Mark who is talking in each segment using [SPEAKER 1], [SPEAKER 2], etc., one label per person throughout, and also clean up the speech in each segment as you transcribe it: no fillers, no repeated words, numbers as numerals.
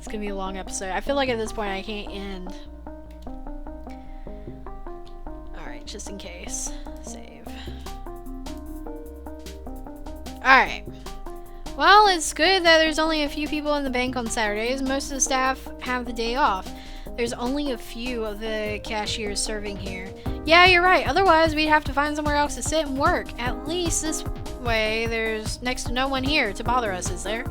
[SPEAKER 1] It's gonna be a long episode. I feel like at this point I can't end. Alright, just in case. Save. Alright. Well, it's good that there's only a few people in the bank on Saturdays. Most of the staff have the day off. There's only a few of the cashiers serving here. Yeah, you're right. Otherwise, we'd have to find somewhere else to sit and work. At least this way, there's next to no one here to bother us, is there?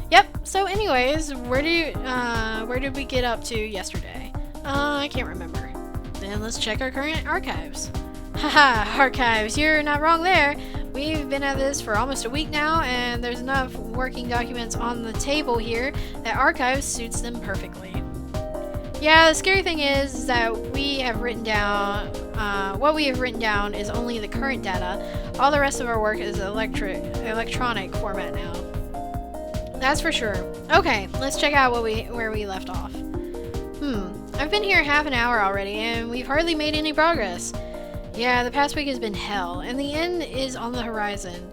[SPEAKER 1] Yep. So anyways, where did we get up to yesterday? I can't remember. Then let's check our current archives. Haha, archives. You're not wrong there. We've been at this for almost a week now, and there's enough working documents on the table here that archives suits them perfectly. Yeah, the scary thing is that we have written down, what we have written down is only the current data. All the rest of our work is electronic format now. That's for sure. Okay, let's check out where we left off. I've been here half an hour already, and we've hardly made any progress. Yeah, the past week has been hell, and the end is on the horizon.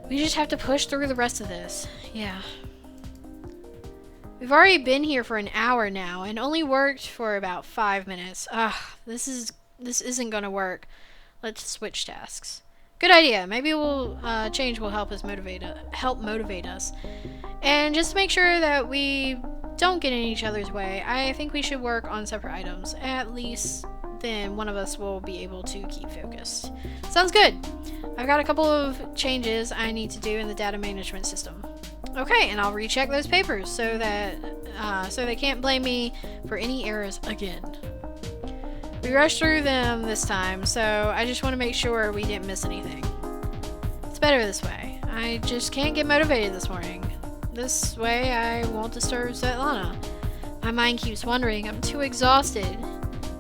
[SPEAKER 1] We just have to push through the rest of this. Yeah. We've already been here for an hour now, and only worked for about 5 minutes. Ugh, this isn't gonna work. Let's switch tasks. Good idea. Maybe change will help motivate us. And just to make sure that we don't get in each other's way, I think we should work on separate items. At least then one of us will be able to keep focused. Sounds good. I've got a couple of changes I need to do in the data management system. Okay, and I'll recheck those papers so that so they can't blame me for any errors again. We rushed through them this time, so I just want to make sure we didn't miss anything. It's better this way. I just can't get motivated this morning. This way I won't disturb Svetlana. My mind keeps wandering. I'm too exhausted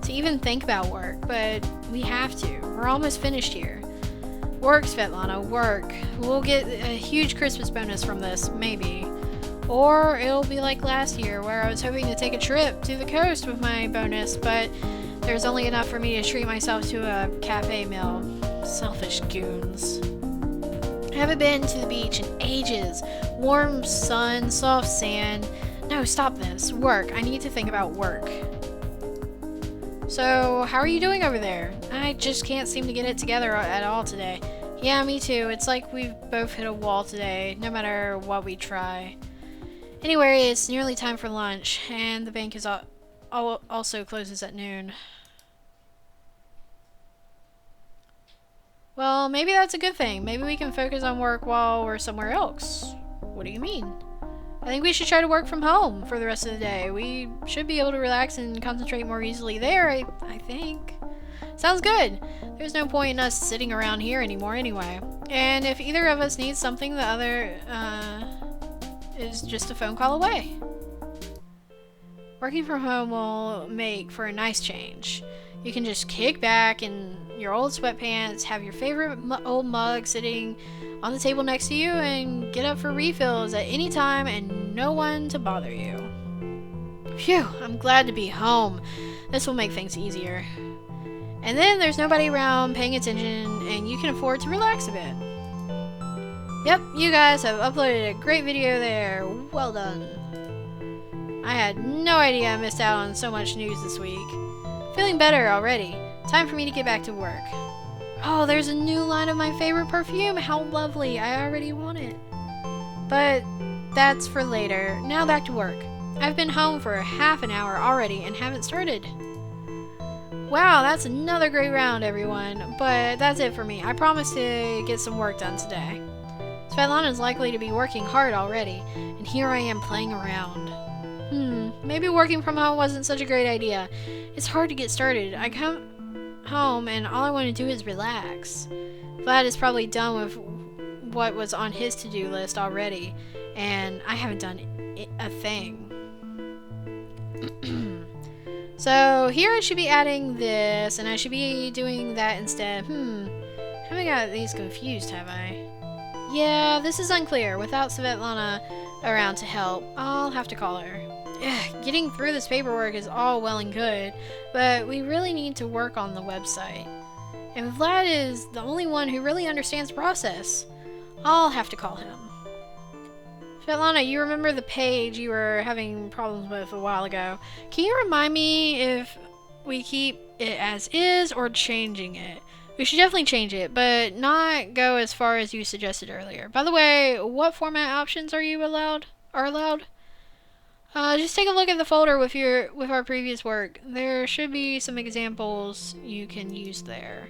[SPEAKER 1] to even think about work, but we have to. We're almost finished here. Work, Svetlana, work. We'll get a huge Christmas bonus from this, maybe. Or it'll be like last year, where I was hoping to take a trip to the coast with my bonus, but there's only enough for me to treat myself to a cafe meal. Selfish goons. I haven't been to the beach in ages. Warm sun, soft sand. No, stop this. Work. I need to think about work. So, how are you doing over there? I just can't seem to get it together at all today. Yeah, me too. It's like we've both hit a wall today, no matter what we try. Anyway, it's nearly time for lunch, and the bank is also closes at noon. Well, maybe that's a good thing. Maybe we can focus on work while we're somewhere else. What do you mean? I think we should try to work from home for the rest of the day. We should be able to relax and concentrate more easily there, I think. Sounds good. There's no point in us sitting around here anymore anyway. And if either of us needs something, the other is just a phone call away. Working from home will make for a nice change. You can just kick back in your old sweatpants, have your favorite old mug sitting on the table next to you, and get up for refills at any time and no one to bother you. Phew, I'm glad to be home. This will make things easier. And then there's nobody around paying attention, and you can afford to relax a bit. Yep, you guys have uploaded a great video there. Well done. I had no idea I missed out on so much news this week. Feeling better already. Time for me to get back to work. Oh, there's a new line of my favorite perfume. How lovely. I already want it. But that's for later. Now back to work. I've been home for half an hour already and haven't started. Wow, that's another great round, everyone. But that's it for me. I promise to get some work done today. Svetlana's likely to be working hard already, and here I am playing around. Maybe working from home wasn't such a great idea. It's hard to get started. I come home and all I want to do is relax. Vlad is probably done with what was on his to-do list already, and I haven't done a thing. So here I should be adding this, and I should be doing that instead. Haven't got these confused, have I? Yeah, this is unclear. Without Svetlana around to help, I'll have to call her. Ugh, getting through this paperwork is all well and good, but we really need to work on the website. And Vlad is the only one who really understands the process. I'll have to call him. Svetlana, you remember the page you were having problems with a while ago. Can you remind me if we keep it as is or changing it? We should definitely change it, but not go as far as you suggested earlier. By the way, what format options are allowed? Just take a look at the folder with our previous work. There should be some examples you can use there.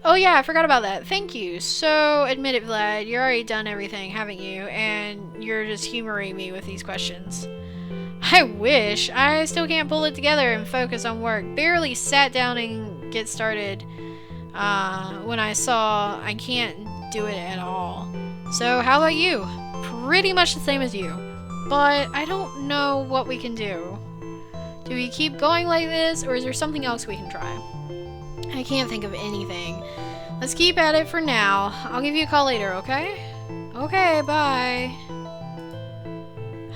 [SPEAKER 1] Oh yeah, I forgot about that. Thank you. So, admit it, Vlad, you're already done everything, haven't you? And you're just humoring me with these questions. I wish. I still can't pull it together and focus on work. Barely sat down and get started when I saw I can't do it at all. So, how about you? Pretty much the same as you. But I don't know what we can do. Do we keep going like this, or is there something else we can try? I can't think of anything. Let's keep at it for now. I'll give you a call later, okay? Okay, bye.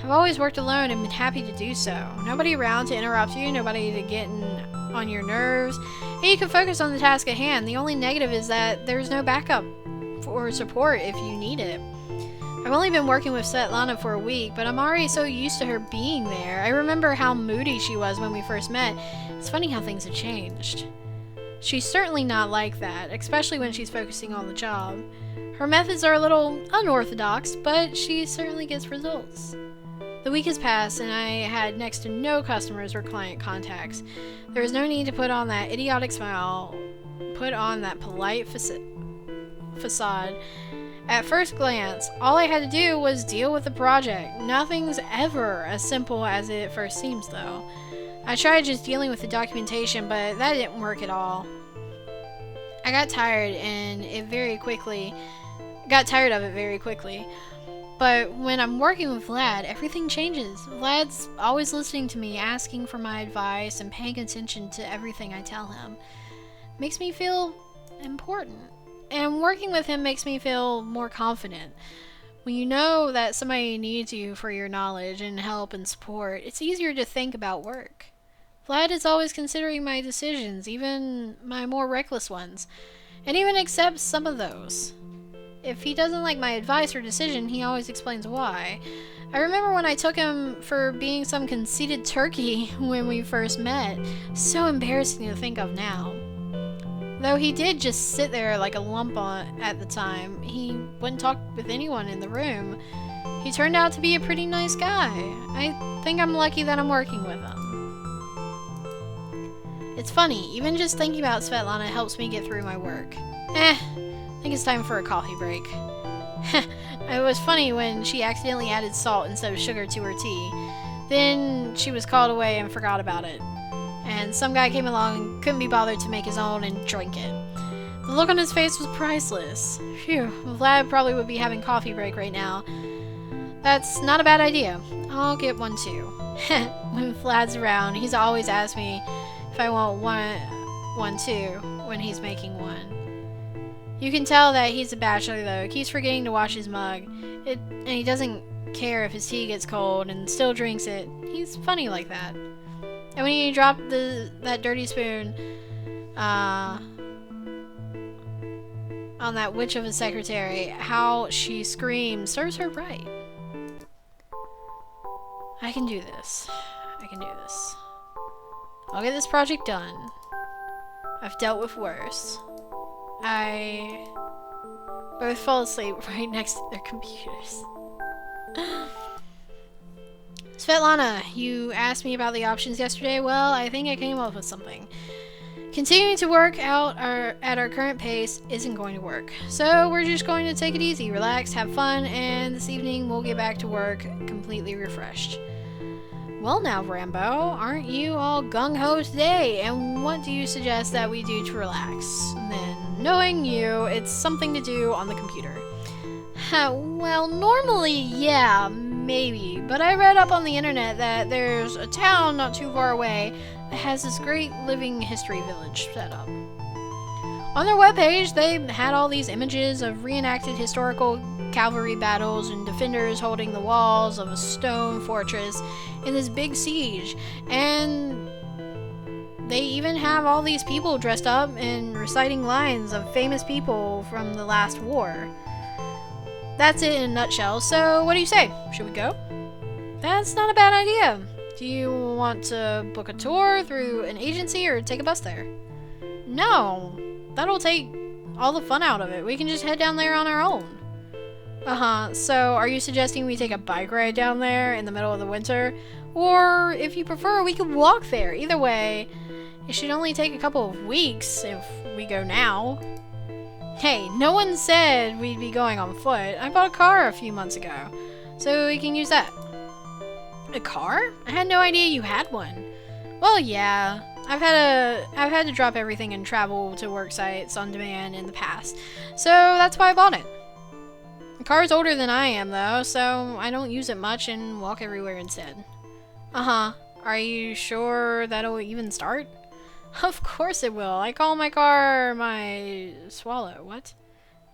[SPEAKER 1] I've always worked alone and been happy to do so. Nobody around to interrupt you, nobody to get on your nerves, and you can focus on the task at hand. The only negative is that there's no backup or support if you need it. I've only been working with Svetlana for a week, but I'm already so used to her being there. I remember how moody she was when we first met. It's funny how things have changed. She's certainly not like that, especially when she's focusing on the job. Her methods are a little unorthodox, but she certainly gets results. The week has passed, and I had next to no customers or client contacts. There was no need to put on that idiotic smile, put on that polite facade. At first glance, all I had to do was deal with the project. Nothing's ever as simple as it first seems, though. I tried just dealing with the documentation, but that didn't work at all. I got tired of it very quickly. But when I'm working with Vlad, everything changes. Vlad's always listening to me, asking for my advice, and paying attention to everything I tell him. Makes me feel important. And working with him makes me feel more confident. When you know that somebody needs you for your knowledge and help and support, it's easier to think about work. Vlad is always considering my decisions, even my more reckless ones, and even accepts some of those. If he doesn't like my advice or decision, he always explains why. I remember when I took him for being some conceited turkey when we first met. So embarrassing to think of now. Though he did just sit there like a lump at the time, he wouldn't talk with anyone in the room. He turned out to be a pretty nice guy. I think I'm lucky that I'm working with him. It's funny, even just thinking about Svetlana helps me get through my work. I think it's time for a coffee break. It was funny when she accidentally added salt instead of sugar to her tea. Then she was called away and forgot about it. And some guy came along and couldn't be bothered to make his own and drink it. The look on his face was priceless. Phew, Vlad probably would be having coffee break right now. That's not a bad idea. I'll get one too. When Vlad's around, he's always asked me if I want one too when he's making one. You can tell that he's a bachelor though. He keeps forgetting to wash his mug. And he doesn't care if his tea gets cold and still drinks it. He's funny like that. And when he dropped that dirty spoon on that witch of a secretary, how she screams serves her right. I can do this. I can do this. I'll get this project done. I've dealt with worse. I both fall asleep right next to their computers. Svetlana, you asked me about the options yesterday. Well, I think I came up with something. Continuing to work out at our current pace isn't going to work. So we're just going to take it easy, relax, have fun, and this evening we'll get back to work completely refreshed. Well now, Rambo, aren't you all gung-ho today? And what do you suggest that we do to relax? And then, knowing you, it's something to do on the computer. Well, normally, yeah, maybe. But I read up on the internet that there's a town not too far away that has this great living history village set up. On their webpage, they had all these images of reenacted historical cavalry battles and defenders holding the walls of a stone fortress in this big siege. And they even have all these people dressed up and reciting lines of famous people from the last war. that's it in a nutshell. So what do you say? Should we go? That's not a bad idea. Do you want to book a tour through an agency or take a bus there? No, that'll take all the fun out of it. We can just head down there on our own. So are you suggesting we take a bike ride down there in the middle of the winter? Or if you prefer, we could walk there. Either way, it should only take a couple of weeks if we go now. Hey, no one said we'd be going on foot. I bought a car a few months ago, so we can use that. A car? I had no idea you had one. Well, yeah. I've had to drop everything and travel to work sites on demand in the past, so that's why I bought it. The car's older than I am, though, so I don't use it much and walk everywhere instead. Are you sure that'll even start? Of course it will. I call my car my Swallow. What?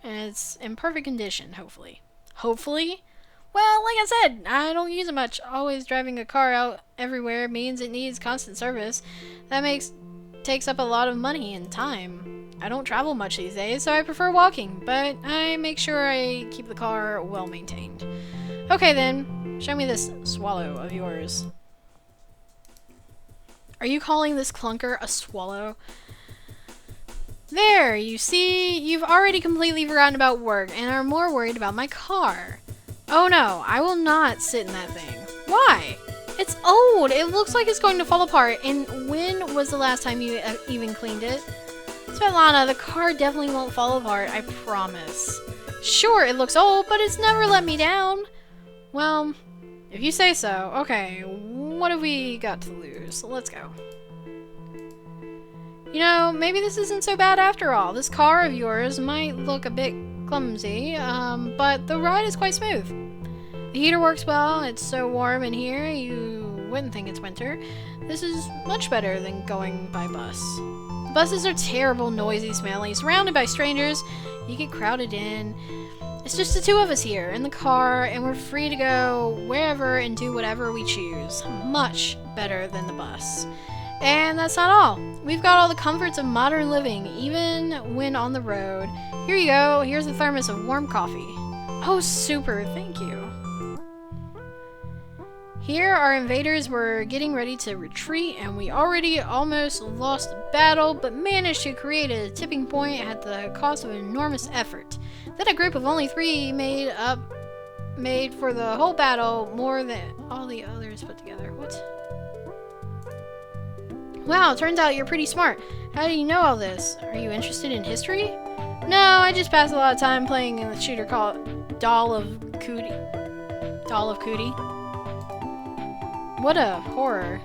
[SPEAKER 1] And it's in perfect condition, hopefully. Hopefully? Well, like I said, I don't use it much. Always driving a car out everywhere means it needs constant service. That takes up a lot of money and time. I don't travel much these days, so I prefer walking, but I make sure I keep the car well maintained. Okay then, show me this Swallow of yours. Are you calling this clunker a Swallow? There, you see, you've already completely forgotten about work and are more worried about my car. Oh no, I will not sit in that thing. Why? It's old. It looks like it's going to fall apart. And when was the last time you even cleaned it? Svetlana, the car definitely won't fall apart, I promise. Sure, it looks old, but it's never let me down. Well, if you say so. Okay, what have we got to lose? Let's go. You know, maybe this isn't so bad after all. This car of yours might look a bit clumsy, but the ride is quite smooth. The heater works well. It's so warm in here, you wouldn't think it's winter. This is much better than going by bus. Buses are terrible, noisy, smelly, surrounded by strangers. You get crowded in. It's just the two of us here in the car, and we're free to go wherever and do whatever we choose. Much better than the bus. And that's not all. We've got all the comforts of modern living, even when on the road. Here you go. Here's a thermos of warm coffee. Oh, super. Thank you. Here, our invaders were getting ready to retreat, and we already almost lost the battle, but managed to create a tipping point at the cost of enormous effort. Then a group of only 3 made for the whole battle more than all the others put together. What? Wow, turns out you're pretty smart. How do you know all this? Are you interested in history? No, I just pass a lot of time playing in the shooter called Doll of Cootie. Doll of Cootie. What a horror.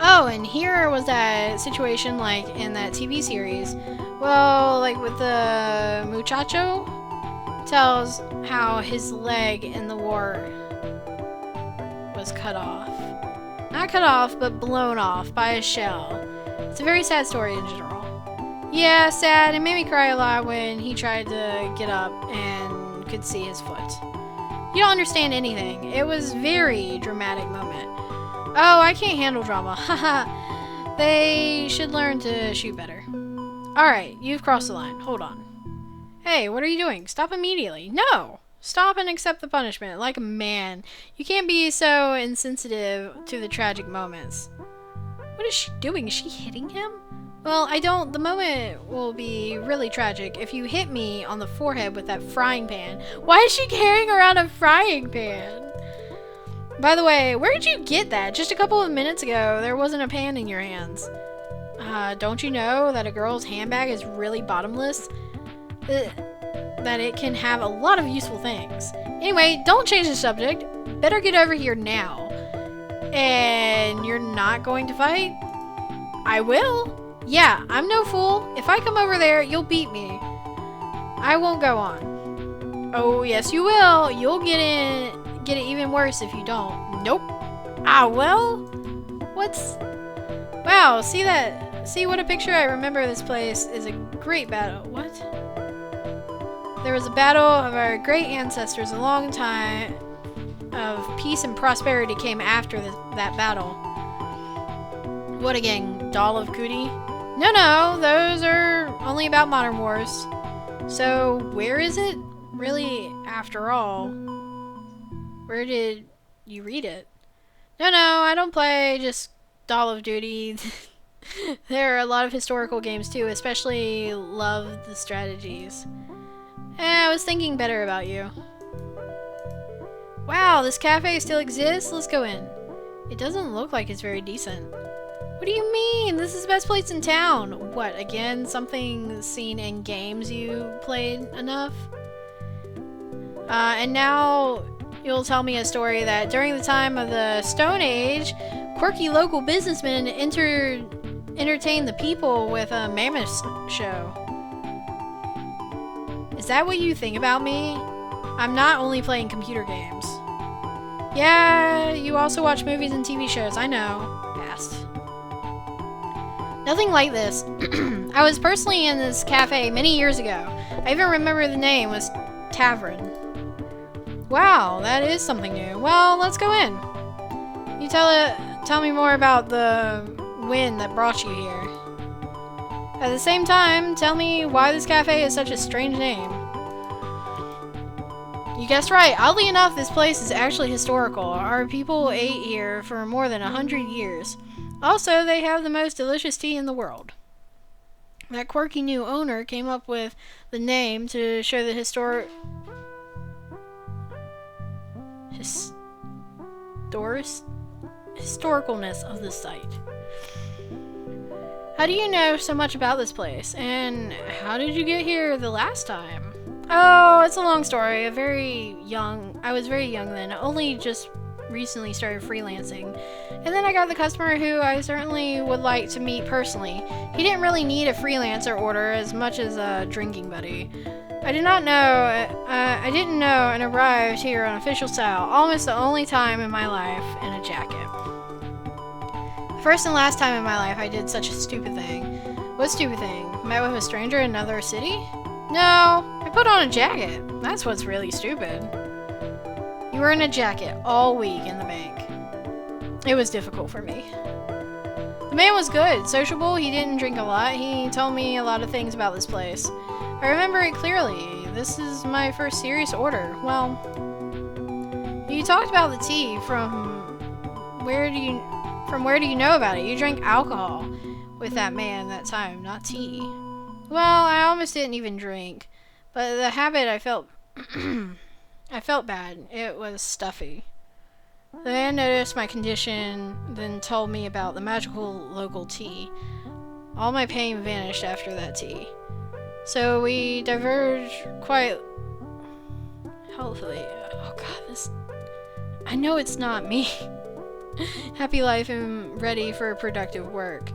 [SPEAKER 1] Oh, and here was that situation like in that TV series. Well, like with the muchacho, tells how his leg in the war was cut off. Not cut off, but blown off by a shell. It's a very sad story in general. Yeah, sad. It made me cry a lot when he tried to get up and could see his foot. You don't understand anything. It was a very dramatic moment. Oh, I can't handle drama. Haha. They should learn to shoot better. Alright, you've crossed the line. Hold on. Hey, what are you doing? Stop immediately. No! Stop and accept the punishment, like a man. You can't be so insensitive to the tragic moments. What is she doing? Is she hitting him? Well, I don't. The moment will be really tragic if you hit me on the forehead with that frying pan. Why is she carrying around a frying pan? By the way, where did you get that? Just a couple of minutes ago, there wasn't a pan in your hands. Don't you know that a girl's handbag is really bottomless? That it can have a lot of useful things. Anyway, don't change the subject. Better get over here now. And you're not going to fight? I will. Yeah, I'm no fool. If I come over there, you'll beat me. I won't go on. Oh, yes you will. You'll get it even worse if you don't. Nope. Ah, well. What's... Wow, see that? See what a picture? I remember this place is a great battle. What? There was a battle of our great ancestors a long time of peace and prosperity came after that battle. What again? Doll of Cootie? No, those are only about modern wars. So, where is it? Really, after all, where did you read it? No, I don't play just Call of Duty. There are a lot of historical games too, especially love the strategies. I was thinking better about you. Wow, this cafe still exists? Let's go in. It doesn't look like it's very decent. What do you mean? This is the best place in town. What, again? Something seen in games you played enough? And now you'll tell me a story that during the time of the Stone Age, quirky local businessmen entertained the people with a mammoth show. Is that what you think about me? I'm not only playing computer games. Yeah, you also watch movies and TV shows, I know. Fast. Nothing like this. I was personally in this cafe many years ago. I even remember the name was Tavern. Wow, that is something new. Well, let's go in. You tell me more about the wind that brought you here. At the same time, tell me why this cafe is such a strange name. You guessed right. Oddly enough, this place is actually historical. Our people ate here for more than 100 years. Also, they have the most delicious tea in the world. That quirky new owner came up with the name to show the historicalness of the site. How do you know so much about this place? And how did you get here the last time? Oh, it's a long story. I was very young then. Only just recently started freelancing. And then I got the customer who I certainly would like to meet personally. He didn't really need a freelancer order as much as a drinking buddy. I didn't know and arrived here on official style, almost the only time in my life in a jacket. The first and last time in my life I did such a stupid thing. What stupid thing? Met with a stranger in another city? No, I put on a jacket. That's what's really stupid. You were in a jacket all week in the bank. It was difficult for me. The man was good, sociable, he didn't drink a lot, he told me a lot of things about this place. I remember it clearly. This is my first serious order. Well, you talked about the tea. From where do you know about it? You drank alcohol with that man that time, not tea. Well, I almost didn't even drink, but the habit I felt I felt bad. It was stuffy. The man noticed my condition, then told me about the magical local tea. All my pain vanished after that tea. So we diverged quite healthily. Oh god, I know it's not me. Happy life and ready for productive work.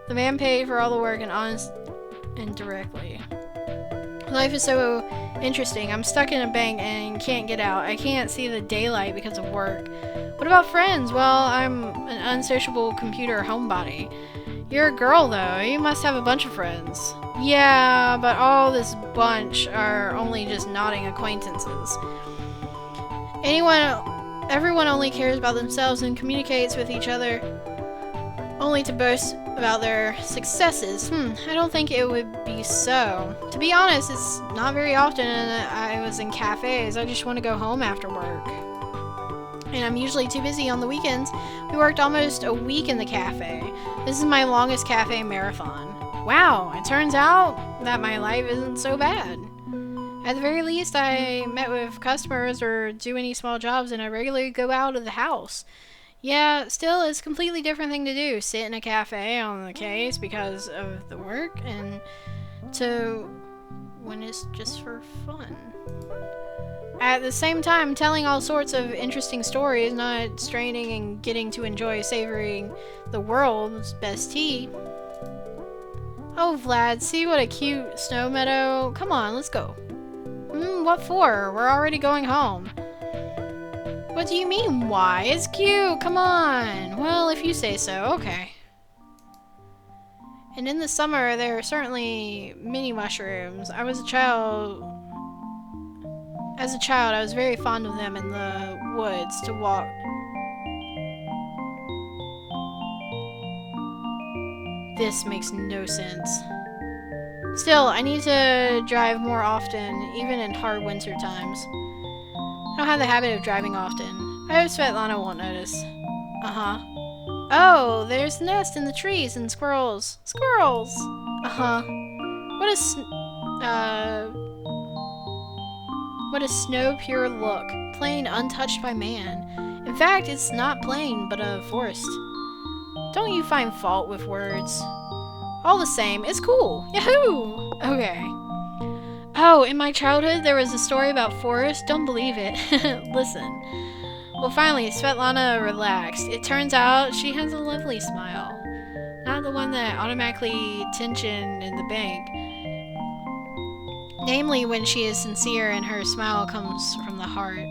[SPEAKER 1] The man paid for all the work and honest and directly. Life is so interesting. I'm stuck in a bank and can't get out. I can't see the daylight because of work. What about friends? Well, I'm an unsociable computer homebody. You're a girl, though. You must have a bunch of friends. Yeah, but all this bunch are only just nodding acquaintances. Everyone only cares about themselves and communicates with each other only to boast about their successes. I don't think it would be so. To be honest, it's not very often I was in cafes. I just want to go home after work. And I'm usually too busy on the weekends. We worked almost a week in the cafe. This is my longest cafe marathon. Wow, it turns out that my life isn't so bad. At the very least, I met with customers or do any small jobs, and I regularly go out of the house. Yeah, still, it's a completely different thing to do. Sit in a cafe on the case because of the work, and to when it's just for fun. At the same time, telling all sorts of interesting stories, not straining and getting to enjoy savoring the world's best tea. Oh, Vlad, see what a cute snow meadow? Come on, let's go. What for? We're already going home. What do you mean, why? It's cute, come on. Well, if you say so, okay. And in the summer, there are certainly mini mushrooms. As a child, I was very fond of them in the woods to walk. This makes no sense. Still, I need to drive more often, even in hard winter times. I don't have the habit of driving often. I hope Svetlana won't notice. Uh-huh. Oh, there's a nest in the trees and squirrels. Squirrels! Uh-huh. What a what a snow-pure look. Plain untouched by man. In fact, it's not plain, but a forest. Don't you find fault with words? All the same, it's cool. Yahoo! Okay. Oh, in my childhood, there was a story about forests. Don't believe it. Listen. Well, finally, Svetlana relaxed. It turns out she has a lovely smile. Not the one that automatically tension in the bank. Namely, when she is sincere and her smile comes from the heart.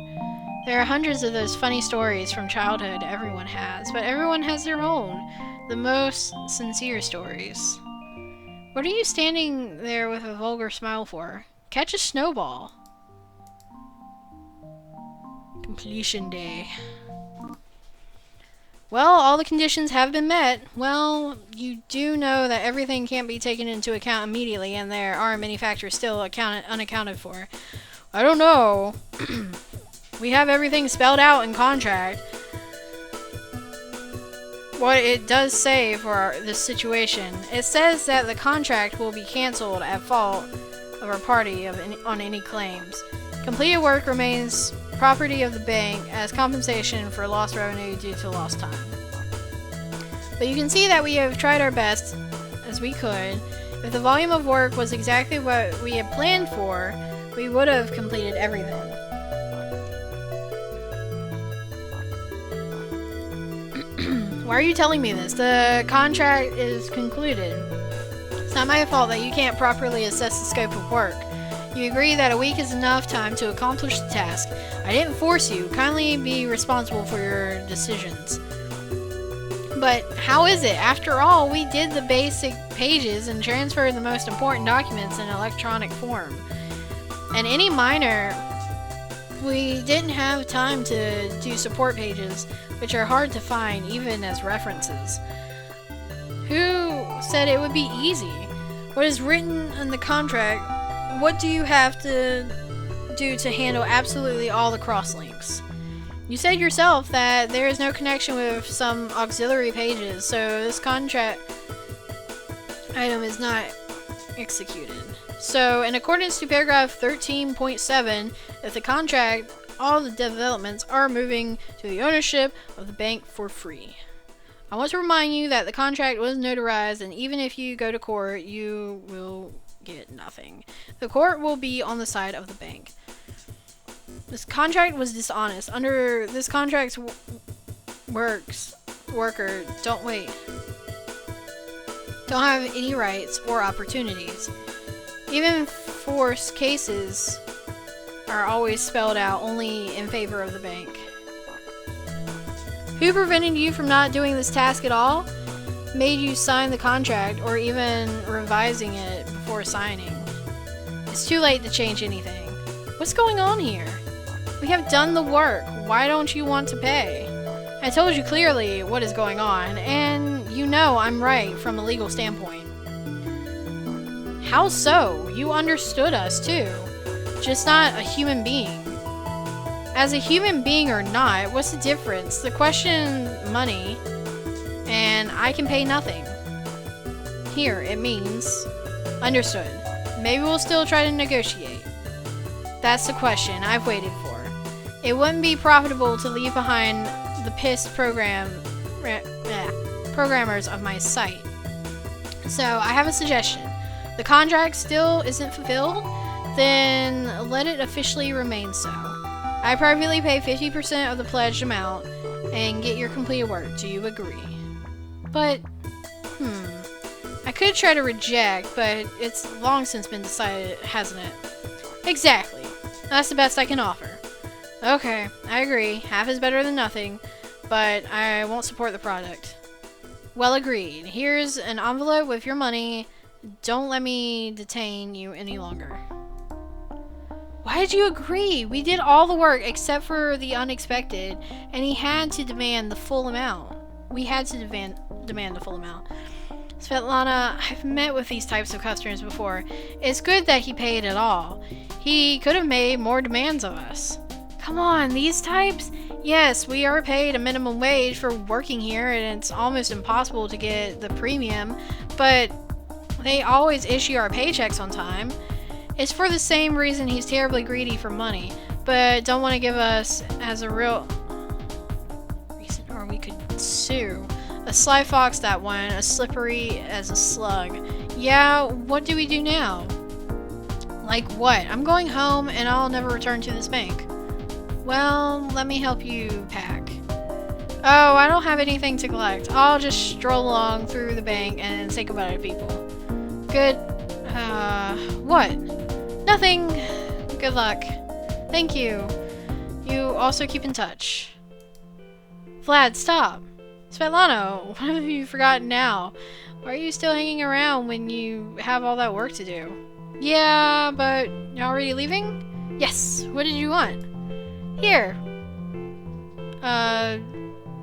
[SPEAKER 1] There are hundreds of those funny stories from childhood everyone has, but everyone has their own. The most sincere stories. What are you standing there with a vulgar smile for? Catch a snowball. Completion day. Well, all the conditions have been met. Well, you do know that everything can't be taken into account immediately, and there are many factors still unaccounted for. I don't know. We have everything spelled out in contract. What it does say for this situation, it says that the contract will be cancelled at fault of our party on any claims. Completed work remains property of the bank as compensation for lost revenue due to lost time. But you can see that we have tried our best as we could. If the volume of work was exactly what we had planned for, we would have completed everything. Why are you telling me this? The contract is concluded. It's not my fault that you can't properly assess the scope of work. You agree that a week is enough time to accomplish the task. I didn't force you. Kindly be responsible for your decisions. But how is it? After all, we did the basic pages and transferred the most important documents in electronic form. And any minor, we didn't have time to do support pages, which are hard to find even as references. Who said it would be easy? What is written in the contract? What do you have to do to handle absolutely all the crosslinks? You said yourself that there is no connection with some auxiliary pages, so this contract item is not executed. So, in accordance to paragraph 13.7, if the contract, all the developments are moving to the ownership of the bank for free. I want to remind you that the contract was notarized, and even if you go to court, you will get nothing. The court will be on the side of the bank. This contract was dishonest. Under this contract's worker don't have any rights or opportunities. Even forced cases are always spelled out only in favor of the bank. Who prevented you from not doing this task at all? Made you sign the contract or even revising it before signing? It's too late to change anything. What's going on here? We have done the work. Why don't you want to pay? I told you clearly what is going on, and you know I'm right from a legal standpoint. How so? You understood us too. Just not a human being. As a human being or not, what's the difference? The question, money, and I can pay nothing. Here, it means understood. Maybe we'll still try to negotiate. That's the question I've waited for. It wouldn't be profitable to leave behind the pissed programmers of my site. So I have a suggestion. The contract still isn't fulfilled? Then let it officially remain so. I privately pay 50% of the pledged amount and get your completed work. Do you agree? But, I could try to reject, but it's long since been decided, hasn't it? Exactly. That's the best I can offer. Okay, I agree. Half is better than nothing, but I won't support the product. Well agreed. Here's an envelope with your money. Don't let me detain you any longer. Why did you agree? We did all the work except for the unexpected, and he had to demand the full amount. We had to demand the full amount. Svetlana, I've met with these types of customers before. It's good that he paid at all. He could have made more demands of us. Come on, these types? Yes, we are paid a minimum wage for working here, and it's almost impossible to get the premium, but they always issue our paychecks on time. It's for the same reason he's terribly greedy for money, but don't want to give us as a real reason, or we could sue. A sly fox, that one, as slippery as a slug. Yeah, what do we do now? Like what? I'm going home and I'll never return to this bank. Well, let me help you pack. Oh, I don't have anything to collect. I'll just stroll along through the bank and say goodbye to people. Good. What? Nothing. Good luck. Thank you. You also keep in touch. Vlad, stop. Svetlana, what have you forgotten now? Why are you still hanging around when you have all that work to do? Yeah, but you're already leaving? Yes. What did you want? Here.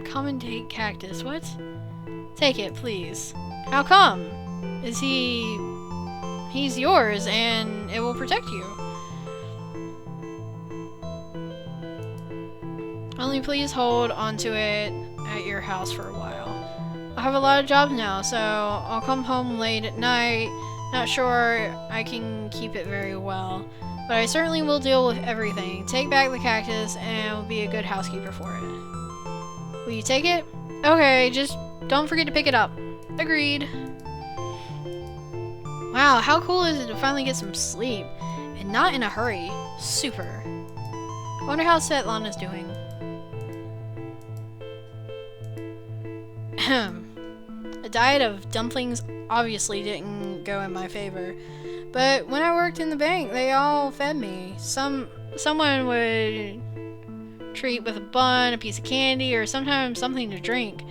[SPEAKER 1] Commendate cactus. What? Take it, please. How come? He's yours, and it will protect you. Only please hold onto it at your house for a while. I have a lot of jobs now, so I'll come home late at night. Not sure I can keep it very well, but I certainly will deal with everything. Take back the cactus, and will be a good housekeeper for it. Will you take it? Okay, just don't forget to pick it up. Agreed. Wow, how cool is it to finally get some sleep? And not in a hurry. Super. I wonder how Svetlana's doing. A diet of dumplings obviously didn't go in my favor. But when I worked in the bank, they all fed me. Someone would treat with a bun, a piece of candy, or sometimes something to drink.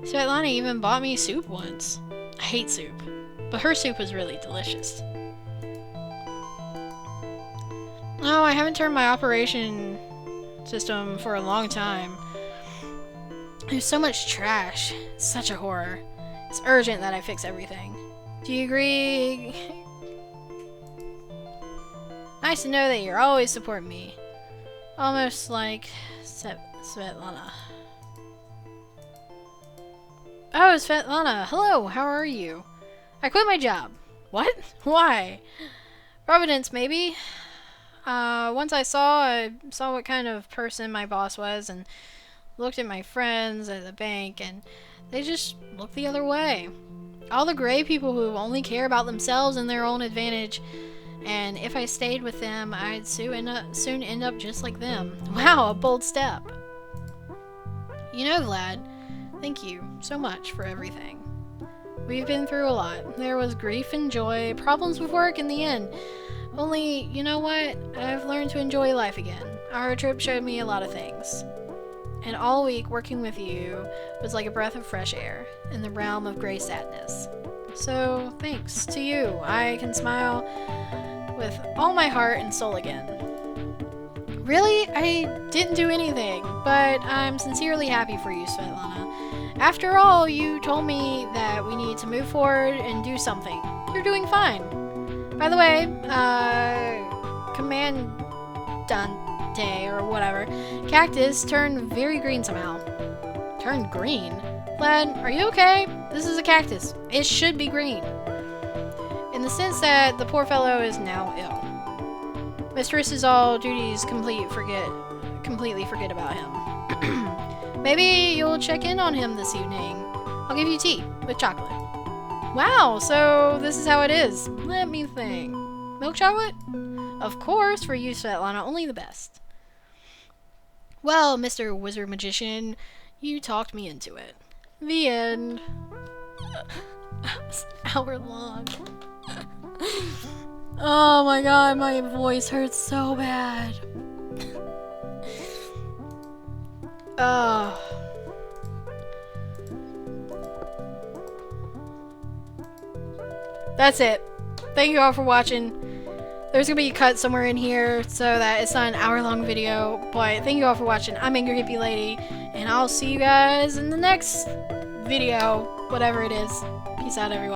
[SPEAKER 1] Svetlana even bought me soup once. I hate soup, but her soup was really delicious. Oh, I haven't turned my operation system for a long time. There's so much trash. It's such a horror. It's urgent that I fix everything. Do you agree? Nice to know that you're always supporting me. Almost like Svetlana. Oh, Svetlana. Hello, how are you? I quit my job. What? Why? Providence, maybe? Once I saw what kind of person my boss was, and looked at my friends at the bank, and they just looked the other way. All the gray people who only care about themselves and their own advantage. And if I stayed with them, I'd soon end up just like them. Wow, a bold step. You know, Vlad, thank you so much for everything. We've been through a lot. There was grief and joy, problems with work in the end. Only, you know what? I've learned to enjoy life again. Our trip showed me a lot of things. And all week working with you was like a breath of fresh air in the realm of gray sadness. So, thanks to you, I can smile with all my heart and soul again. Really? I didn't do anything, but I'm sincerely happy for you, Svetlana. After all, you told me that we need to move forward and do something. You're doing fine. By the way, Commandante or whatever, cactus turned very green somehow. Turned green? Vlad, are you okay? This is a cactus. It should be green. In the sense that the poor fellow is now ill. Mistress all duties completely forget about him. Maybe you'll check in on him this evening. I'll give you tea with chocolate. Wow, so this is how it is. Let me think. Milk chocolate? Of course, for you, Svetlana, only the best. Well, Mr. Wizard Magician, you talked me into it. The end. It's an hour long. Oh my god, my voice hurts so bad. That's it. Thank you all for watching. There's gonna be a cut somewhere in here so that it's not an hour-long video, but thank you all for watching. I'm Angry Hippie Lady, and I'll see you guys in the next video, whatever it is. Peace out, everyone.